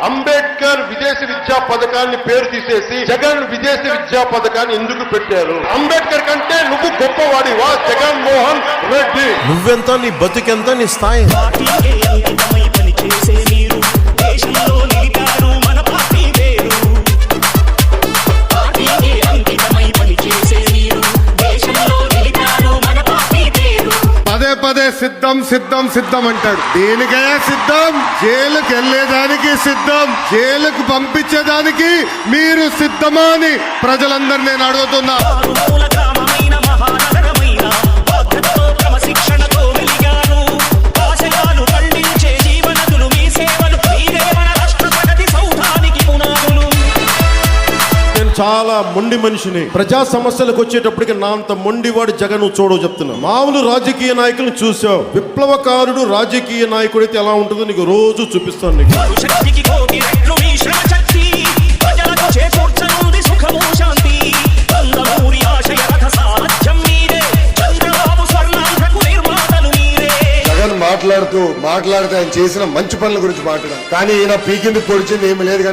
అంబేద్కర్ విదేశీ విద్యా పథకాన్ని పేరు తీసేసి జగన్ విదేశీ విద్యా పథకాన్ని ఎందుకు పెట్టారు? అంబేద్కర్ కంటే నువ్వు గొప్పవాడివా జగన్మోహన్ రెడ్డి? నువ్వెంత, నీ బతుకెంత, నీ స్థాయి? పదే సిద్ధం సిద్ధం సిద్ధం అంటాడు. దేనికైనా సిద్ధం, జైలుకు వెళ్లేదానికి సిద్ధం, జైలుకు పంపించేదానికి మీరు సిద్ధమా అని ప్రజలందరూ నేను అడుగుతున్నా. చాలా మొండి మనిషిని. ప్రజా సమస్యలకు వచ్చేటప్పటికి నా అంత మొండివాడు జగన్ చూడవు చెప్తున్నా. మామూలు రాజకీయ నాయకులను చూసావు, విప్లవకారుడు రాజకీయ నాయకుడు అయితే ఎలా ఉంటుందో నీకు రోజు చూపిస్తాను. నీకు జగన్ మాట్లాడుతూ ఆయన చేసిన మంచి పనుల గురించి మాట్లాడారు, కానీ ఈయన పీకింది పొడిచింది ఏమి లేదు.